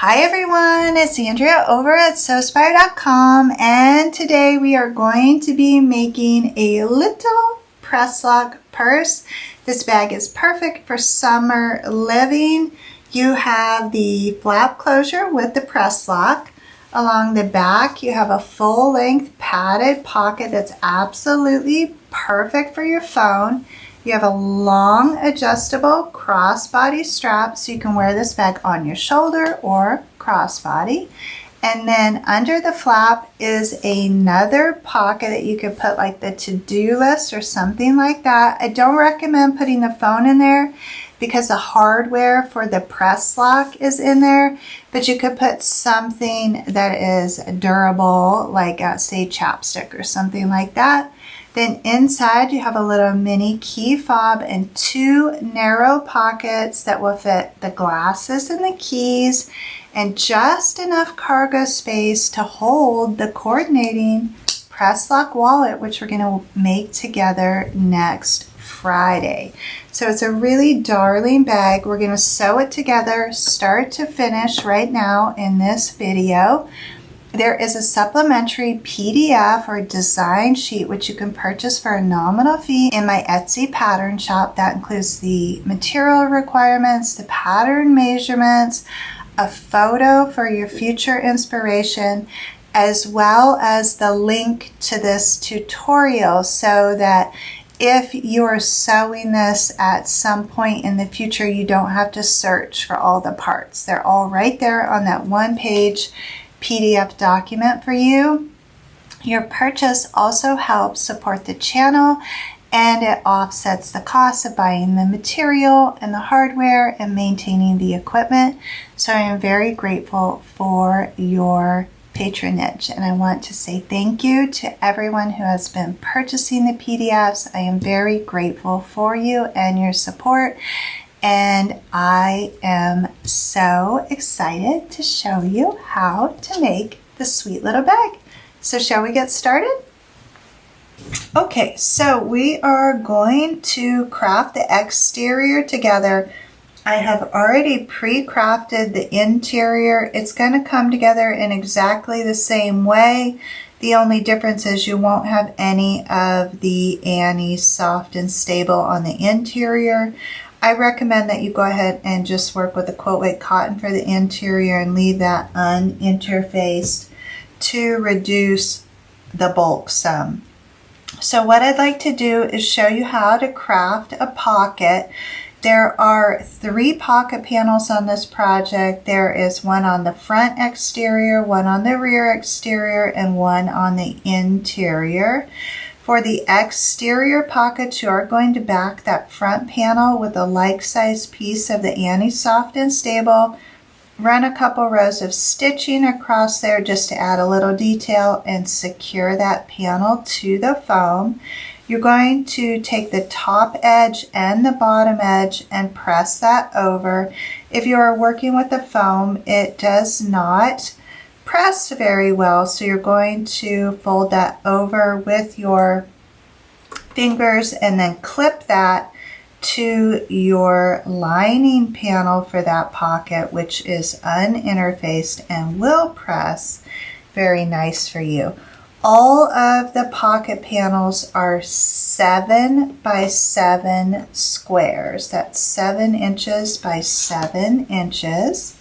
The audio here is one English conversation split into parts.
Hi everyone, it's Andrea over at Sewspire.com, and today we are going to be making a little Presslock purse. This bag is perfect for summer living. You have the flap closure with the Presslock. Along the back you have a full-length padded pocket that's absolutely perfect for your phone. You have a long adjustable crossbody strap so you can wear this bag on your shoulder or crossbody. And then under the flap is another pocket that you could put like the to-do list or something like that. I don't recommend putting the phone in there because the hardware for the Presslock is in there, but you could put something that is durable like say chapstick or something like that. Then inside you have a little mini key fob and two narrow pockets that will fit the glasses and the keys, and just enough cargo space to hold the coordinating Presslock wallet, which we're going to make together next Friday. So it's a really darling bag. We're going to sew it together start to finish right now in this video. There is a supplementary PDF or design sheet which you can purchase for a nominal fee in my Etsy pattern shop. That includes the material requirements, the pattern measurements, a photo for your future inspiration, as well as the link to this tutorial so that if you are sewing this at some point in the future, you don't have to search for all the parts. They're all right there on that one-page PDF document for you. Your purchase also helps support the channel, and it offsets the cost of buying the material and the hardware and maintaining the equipment. So I am very grateful for your patronage, and I want to say thank you to everyone who has been purchasing the PDFs. I am very grateful for you and your support, and I am so excited to show you how to make the sweet little bag. So shall we get started? Okay, so we are going to craft the exterior together. I have already pre-crafted the interior. It's going to come together in exactly the same way. The only difference is you won't have any of the Annie soft and stable on the interior. I recommend that you go ahead and just work with the quilt weight cotton for the interior and leave that uninterfaced to reduce the bulk some. So what I'd like to do is show you how to craft a pocket. There are 3 pocket panels on this project. There is one on the front exterior, one on the rear exterior, and one on the interior. For the exterior pockets, you are going to back that front panel with a like-sized piece of the Annie Soft and Stable. Run a couple rows of stitching across there just to add a little detail and secure that panel to the foam. You're going to take the top edge and the bottom edge and press that over. If you are working with the foam, it does not press very well, so you're going to fold that over with your fingers and then clip that to your lining panel for that pocket, which is uninterfaced and will press very nice for you. All of the pocket panels are 7 by 7 squares. That's 7 inches by 7 inches.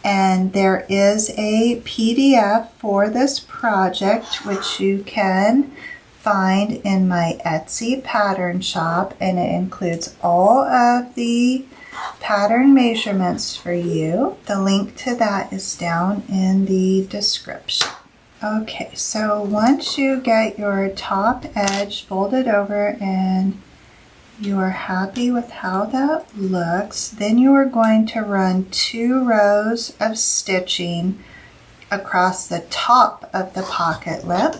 And there is a PDF for this project which you can find in my Etsy pattern shop, and it includes all of the pattern measurements for you. The link to that is down in the description. Okay, so once you get your top edge folded over and you are happy with how that looks, then you are going to run 2 rows of stitching across the top of the pocket lip.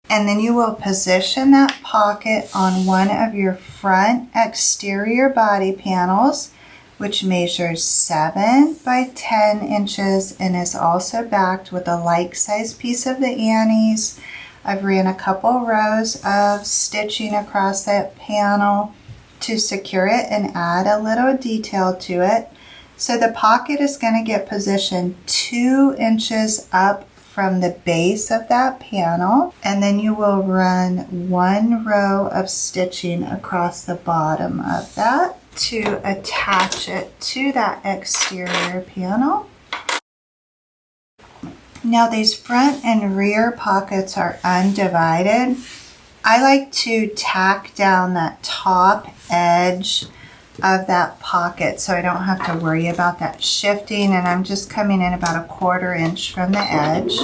And then you will position that pocket on one of your front exterior body panels, which measures 7 by 10 inches and is also backed with a like-sized piece of the Annie's. I've ran a couple rows of stitching across that panel. to secure it and add a little detail to it. So the pocket is going to get positioned 2 inches up from the base of that panel, and then you will run 1 row of stitching across the bottom of that to attach it to that exterior panel. Now these front and rear pockets are undivided. I like to tack down that top edge of that pocket so I don't have to worry about that shifting, and I'm just coming in about 1/4 inch from the edge.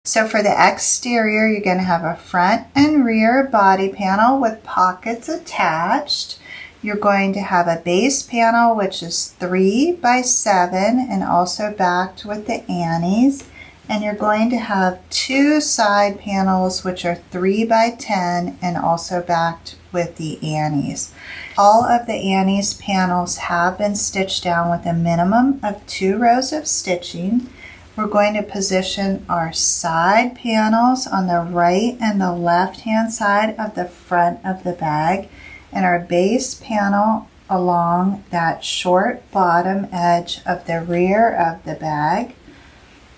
So for the exterior, you're going to have a front and rear body panel with pockets attached. You're going to have a base panel which is 3 by 7 and also backed with the annies. And you're going to have 2 side panels which are 3 by 10 and also backed with the annies. All of the annies panels have been stitched down with a minimum of 2 rows of stitching. We're going to position our side panels on the right and the left hand side of the front of the bag, and our base panel along that short bottom edge of the rear of the bag.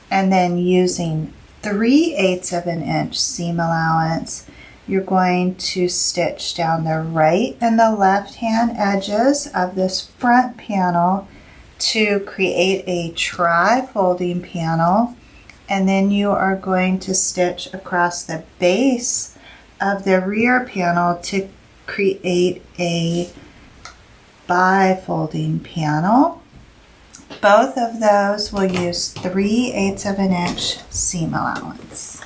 And then using 3/8 of an inch seam allowance, you're going to stitch down the right and the left hand edges of this front panel to create a tri-folding panel. And then you are going to stitch across the base of the rear panel to create a bi-folding panel. Both of those will use 3/8 of an inch seam allowance.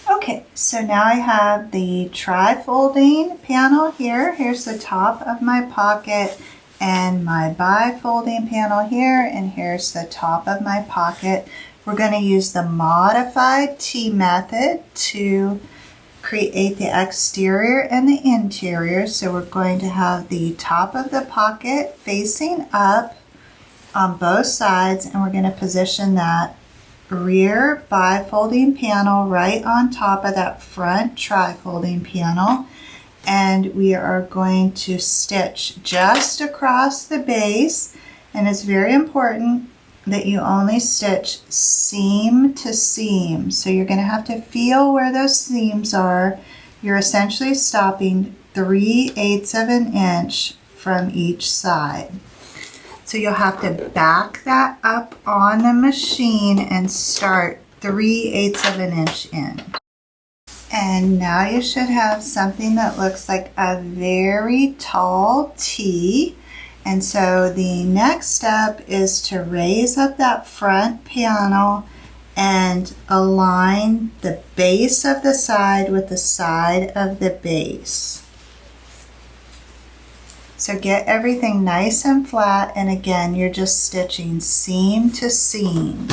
Okay, so now I have the tri-folding panel here. Here's the top of my pocket, and my bi-folding panel here, and here's the top of my pocket. We're going to use the modified T method to create the exterior and the interior. So we're going to have the top of the pocket facing up on both sides, and we're going to position that rear bi-folding panel right on top of that front tri-folding panel, and we are going to stitch just across the base. And it's very important that you only stitch seam to seam. So you're going to have to feel where those seams are. You're essentially stopping 3/8 of an inch from each side. So you'll have to back that up on the machine and start 3/8 of an inch in. And now you should have something that looks like a very tall T. And so the next step is to raise up that front panel and align the base of the side with the side of the base. So get everything nice and flat, and again, you're just stitching seam to seam.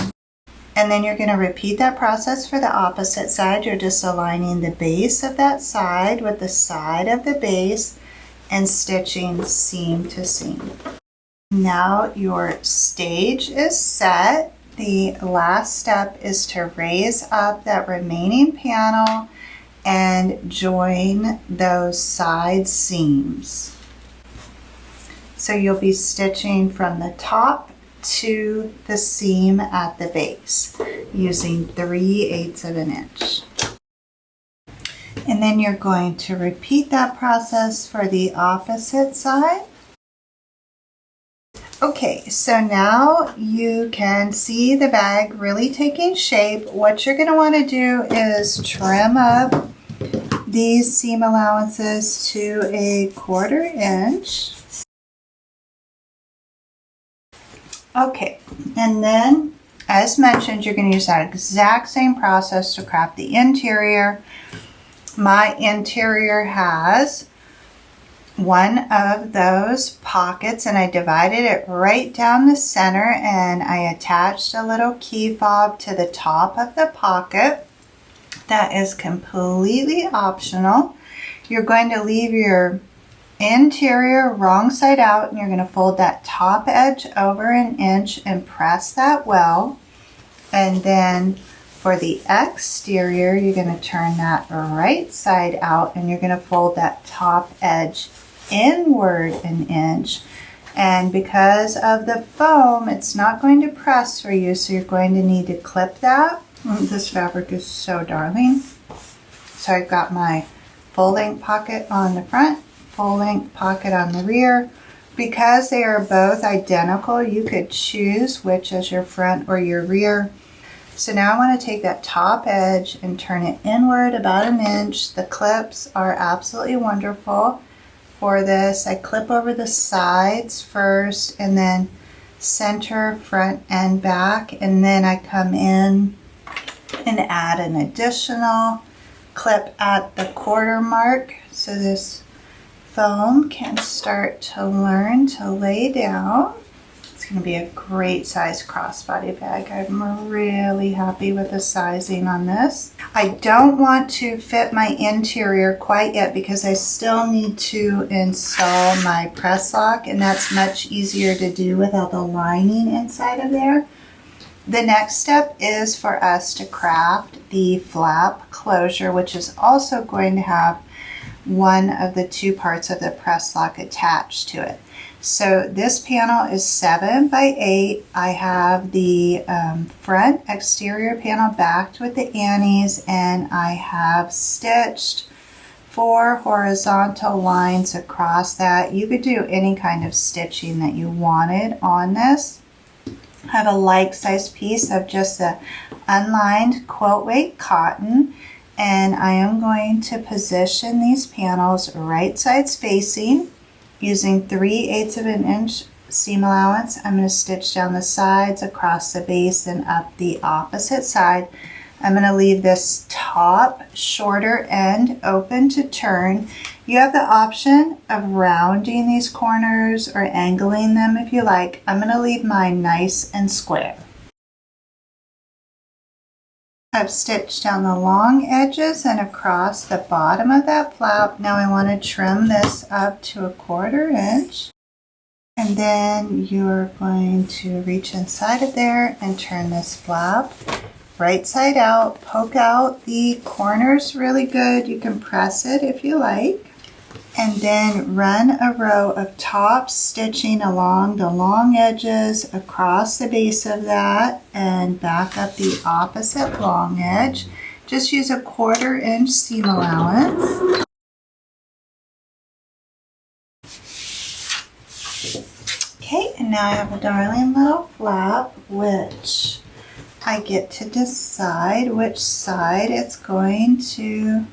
And then you're going to repeat that process for the opposite side. You're just aligning the base of that side with the side of the base and stitching seam to seam. Now your stage is set. The last step is to raise up that remaining panel and join those side seams. So you'll be stitching from the top to the seam at the base using 3/8 of an inch. And then you're going to repeat that process for the opposite side. Okay, so now you can see the bag really taking shape. What you're going to want to do is trim up these seam allowances to 1/4 inch. Okay, and then as mentioned, you're going to use that exact same process to craft the interior. My interior has one of those pockets, and I divided it right down the center, and I attached a little key fob to the top of the pocket. That is completely optional. You're going to leave your interior wrong side out, and you're going to fold that top edge over 1 inch and press that well, and then For the exterior, you're going to turn that right side out and you're going to fold that top edge inward an inch. And because of the foam, it's not going to press for you, so you're going to need to clip that. This fabric is so darling. So I've got my full-length pocket on the front, full-length pocket on the rear. Because they are both identical, you could choose which is your front or your rear. So now I want to take that top edge and turn it inward about an inch. The clips are absolutely wonderful for this. I clip over the sides first and then center, front and back, and then I come in and add an additional clip at the quarter mark so this foam can start to learn to lay down. It's going to be a great size crossbody bag. I'm really happy with the sizing on this. I don't want to fit my interior quite yet because I still need to install my press lock, and that's much easier to do without the lining inside of there. The next step is for us to craft the flap closure, which is also going to have one of the two parts of the press lock attached to it. So this panel is 7 by 8. I have the front exterior panel backed with the annies, and I have stitched 4 horizontal lines across that. You could do any kind of stitching that you wanted on this. I have a like-sized piece of just the unlined quilt weight cotton, and I am going to position these panels right sides facing using 3/8 of an inch seam allowance. I'm going to stitch down the sides, across the base, and up the opposite side. I'm going to leave this top shorter end open to turn. You have the option of rounding these corners or angling them if you like. I'm going to leave mine nice and square. I've stitched down the long edges and across the bottom of that flap. Now I want to trim this up to 1/4 inch. And then you're going to reach inside of there and turn this flap right side out. Poke out the corners really good. You can press it if you like. And then run a row of top stitching along the long edges across the base of that and back up the opposite long edge. Just use a 1/4 inch seam allowance. Okay, and now I have a darling little flap, which I get to decide which side it's going to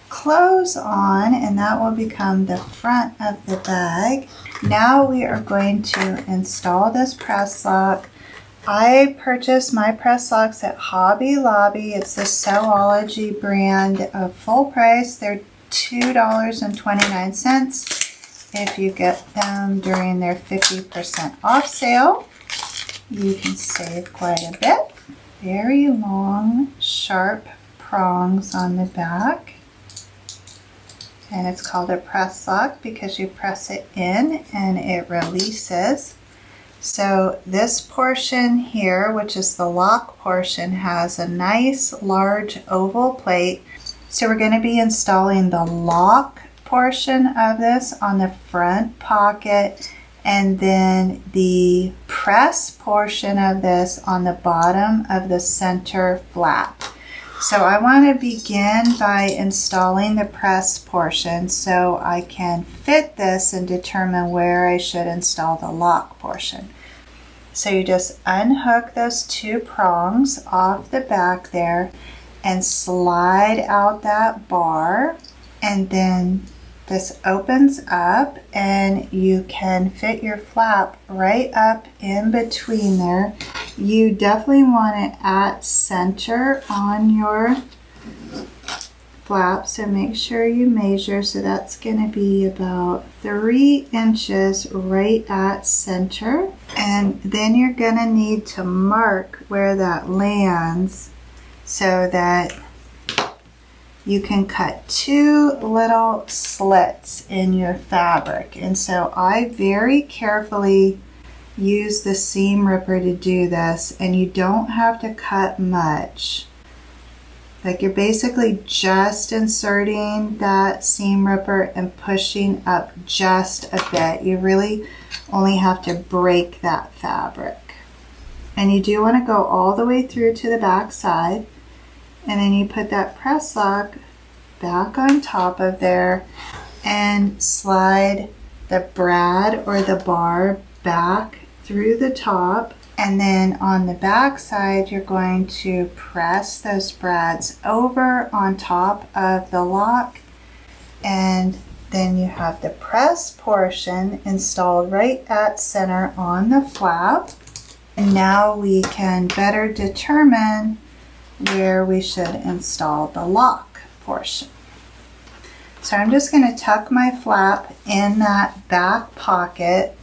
close on, and that will become the front of the bag. Now we are going to install this press lock. I purchased my press locks at Hobby Lobby. It's the Sewology brand of full price. They're $2.29 if you get them during their 50% off sale. You can save quite a bit. Very long, sharp prongs on the back. And it's called a press lock because you press it in and it releases. So this portion here, which is the lock portion, has a nice large oval plate. So we're going to be installing the lock portion of this on the front pocket, and then the press portion of this on the bottom of the center flap. So I want to begin by installing the press portion so I can fit this and determine where I should install the lock portion. So you just unhook those 2 prongs off the back there and slide out that bar, and then this opens up and you can fit your flap right up in between there. You definitely want it at center on your flap, so make sure you measure. So that's going to be about 3 inches right at center. And then you're going to need to mark where that lands so that you can cut 2 little slits in your fabric. And so I very carefully use the seam ripper to do this, and you don't have to cut much. Like, you're basically just inserting that seam ripper and pushing up just a bit. You really only have to break that fabric. And you do want to go all the way through to the back side, and then you put that press lock back on top of there and slide the brad or the bar back through the top. And then on the back side, you're going to press those brads over on top of the lock, and then you have the press portion installed right at center on the flap. And now we can better determine where we should install the lock portion. So I'm just going to tuck my flap in that back pocket,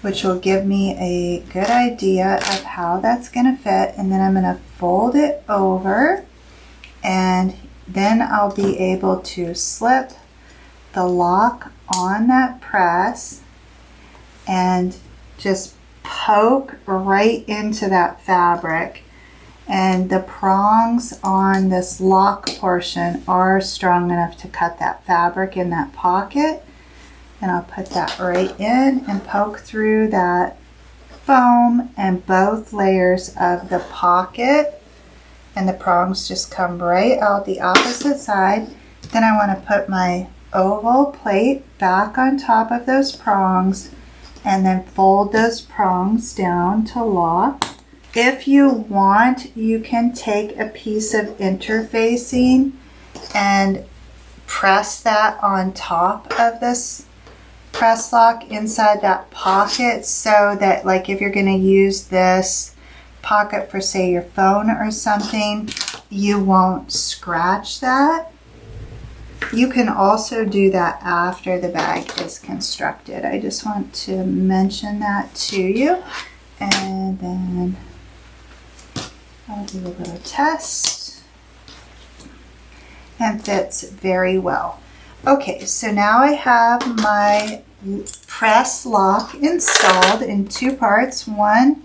which will give me a good idea of how that's going to fit. And then I'm going to fold it over, and then I'll be able to slip the lock on that press and just poke right into that fabric. And the prongs on this lock portion are strong enough to cut that fabric in that pocket. And I'll put that right in and poke through that foam and both layers of the pocket, and the prongs just come right out the opposite side. Then I want to put my oval plate back on top of those prongs and then fold those prongs down to lock. If you want, you can take a piece of interfacing and press that on top of this press lock inside that pocket, so that, like, if you're going to use this pocket for, say, your phone or something, you won't scratch that. You can also do that after the bag is constructed. I just want to mention that to you. And then I'll do a little test, and fits very well. Okay, so now I have my press lock installed in two parts, one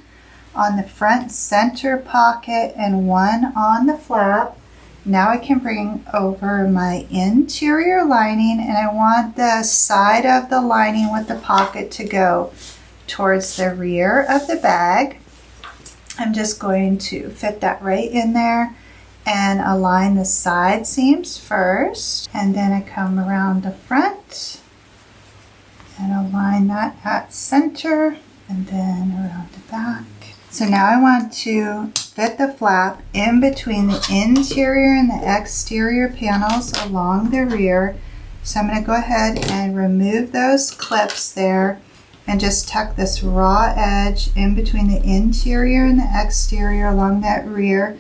on the front center pocket and one on the flap. Now I can bring over my interior lining, and I want the side of the lining with the pocket to go towards the rear of the bag. I'm just going to fit that right in there and align the side seams first, and then I come around the front and align that at center, and then around the back. So now I want to fit the flap in between the interior and the exterior panels along the rear. So I'm going to go ahead and remove those clips there and just tuck this raw edge in between the interior and the exterior along that rear.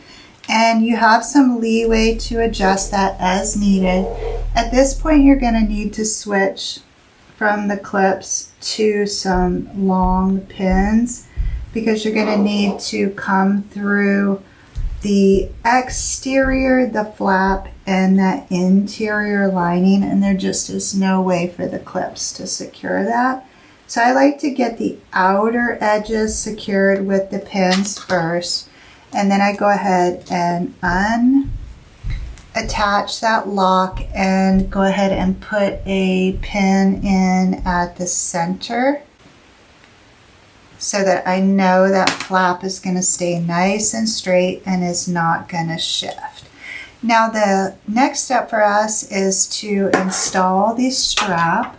And you have some leeway to adjust that as needed. At this point, you're going to need to switch from the clips to some long pins, because you're going to need to come through the exterior, the flap, and that interior lining, and there just is no way for the clips to secure that. So I like to get the outer edges secured with the pins first, and then I go ahead and unattach that lock and go ahead and put a pin in at the center, so that I know that flap is going to stay nice and straight and is not going to shift. Now the next step for us is to install the strap.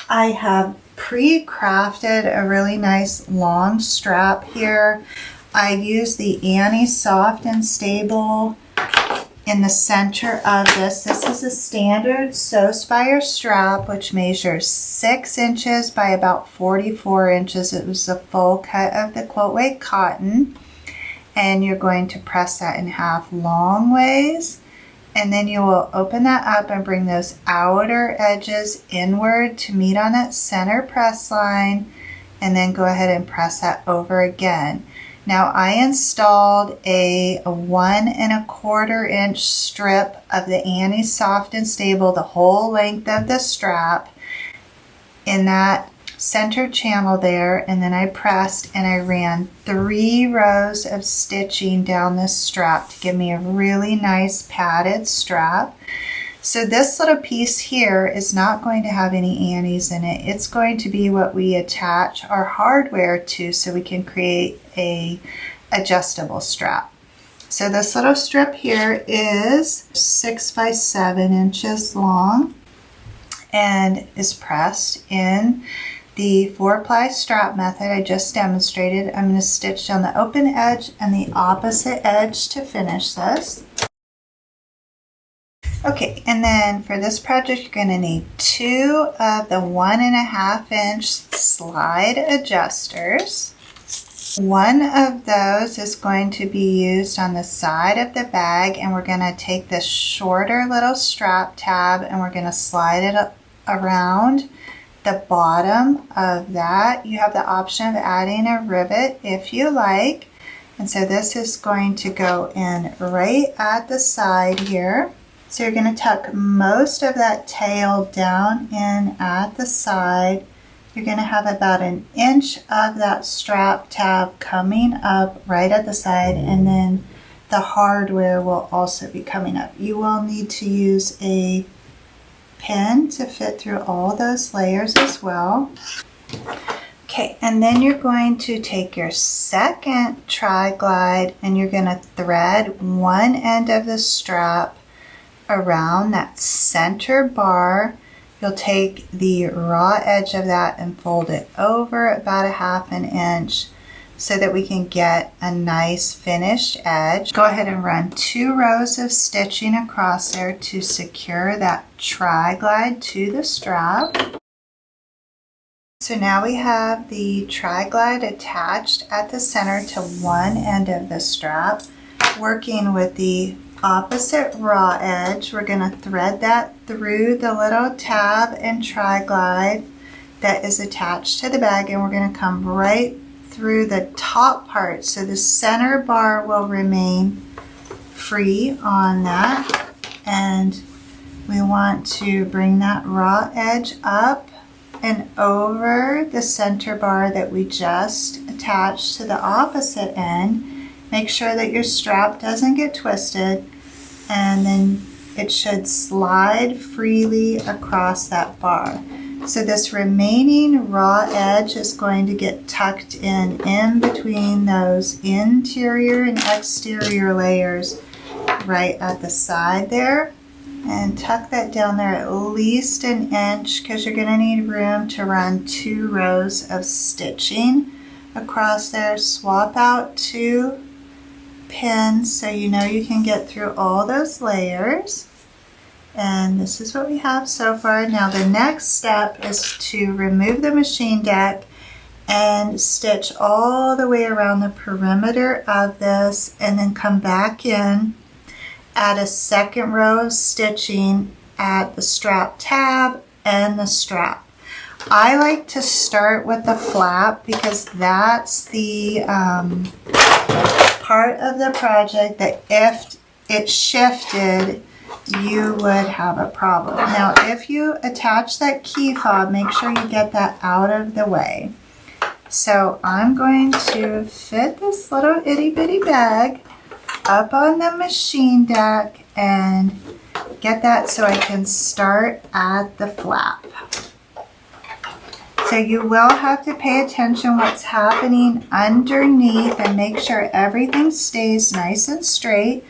I have pre-crafted a really nice long strap here. I use the Annie Soft and Stable in the center of this. This is a standard Sewspire strap, which measures 6 inches by about 44 inches. It was a full cut of the quilt weight cotton. And you're going to press that in half long ways. And then you will open that up and bring those outer edges inward to meet on that center press line. And then go ahead and press that over again. Now I installed a 1 1/4 inch strip of the Annie Soft and Stable, the whole length of the strap, in that center channel there, and then I pressed and I ran 3 rows of stitching down this strap to give me a really nice padded strap. So this little piece here is not going to have any annies in it. It's going to be what we attach our hardware to so we can create a adjustable strap. So this little strip here is 6 by 7 inches long and is pressed in the 4-ply strap method I just demonstrated. I'm going to stitch down the open edge and the opposite edge to finish this. Okay, and then for this project you're going to need 2 of the 1.5 inch slide adjusters. One of those is going to be used on the side of the bag, and we're going to take this shorter little strap tab and we're going to slide it around the bottom of that. You have the option of adding a rivet if you like, and so this is going to go in right at the side here. So you're going to tuck most of that tail down in at the side. You're going to have about 1 inch of that strap tab coming up right at the side, and then the hardware will also be coming up. You will need to use a pin to fit through all those layers as well. Okay, and then you're going to take your second tri-glide and you're going to thread one end of the strap around that center bar. You'll take the raw edge of that and fold it over about 1/2 inch so that we can get a nice finished edge. Go ahead and run 2 rows of stitching across there to secure that tri-glide to the strap. So now we have the tri-glide attached at the center to one end of the strap. Working with the opposite raw edge, we're going to thread that through the little tab and tri-glide that is attached to the bag, and we're going to come right through the top part so the center bar will remain free on that, and we want to bring that raw edge up and over the center bar that we just attached to the opposite end. Make sure that your strap doesn't get twisted, and then it should slide freely across that bar. So this remaining raw edge is going to get tucked in between those interior and exterior layers right at the side there. And tuck that down there at least 1 inch because you're going to need room to run 2 rows of stitching across there. Swap out 2 pins so you know you can get through all those layers. And this is what we have so far. Now the next step is to remove the machine deck and stitch all the way around the perimeter of this, and then come back in, add a 2nd row of stitching at the strap tab and the strap. I like to start with the flap because that's the part of the project that if it shifted, you would have a problem. Now, if you attach that key fob, make sure you get that out of the way. So I'm going to fit this little itty bitty bag up on the machine deck and get that so I can start at the flap. So you will have to pay attention what's happening underneath and make sure everything stays nice and straight.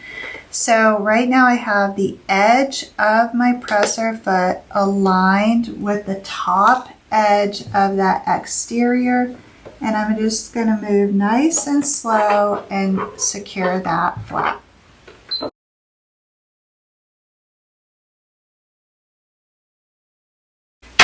So right now I have the edge of my presser foot aligned with the top edge of that exterior, and I'm just going to move nice and slow and secure that flap.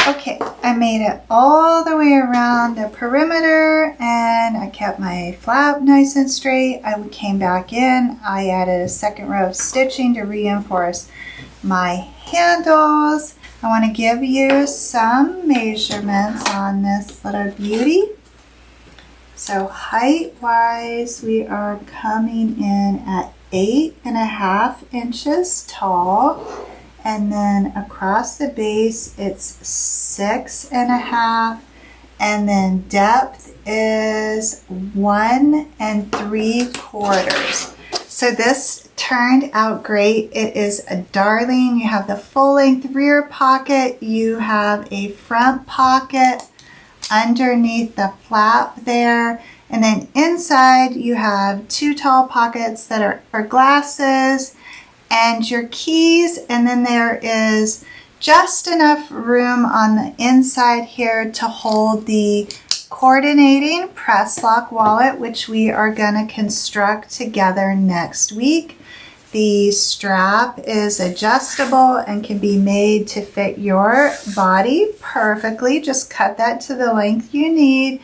Okay, I made it all the way around the perimeter and I kept my flap nice and straight. I came back in, I added a 2nd row of stitching to reinforce my handles. I want to give you some measurements on this little beauty. So height wise, we are coming in at 8.5 inches tall. And then across the base, it's 6.5, and then depth is 1 3/4. So this turned out great. It is a darling. You have the full length rear pocket. You have a front pocket underneath the flap there. And then inside you have 2 tall pockets that are for glasses and your keys. And then there is just enough room on the inside here to hold the coordinating Presslock wallet, which we are going to construct together next week. The strap is adjustable and can be made to fit your body perfectly. Just cut that to the length you need,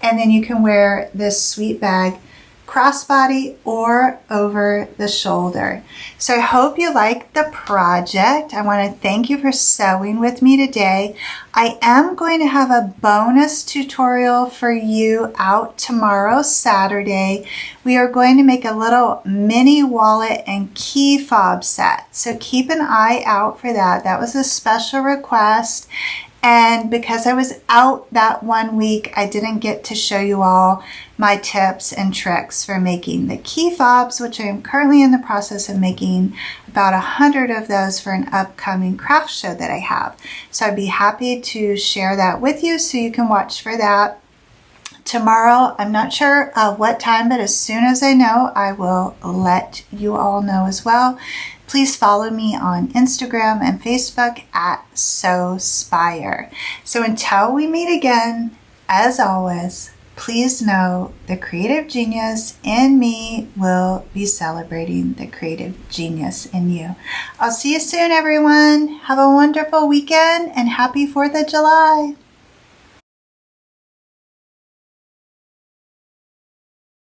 and then you can wear this sweet bag crossbody or over the shoulder. So I hope you liked the project. I want to thank you for sewing with me today. I am going to have a bonus tutorial for you out tomorrow, Saturday. We are going to make a little mini wallet and key fob set. So keep an eye out for that. That was a special request. And because I was out that 1 week, I didn't get to show you all my tips and tricks for making the key fobs, which I am currently in the process of making about 100 of those for an upcoming craft show that I have. So I'd be happy to share that with you so you can watch for that. Tomorrow, I'm not sure what time, but as soon as I know, I will let you all know as well. Please follow me on Instagram and Facebook at Sewspire. So until we meet again, as always, please know the creative genius in me will be celebrating the creative genius in you. I'll see you soon, everyone. Have a wonderful weekend and happy 4th of July.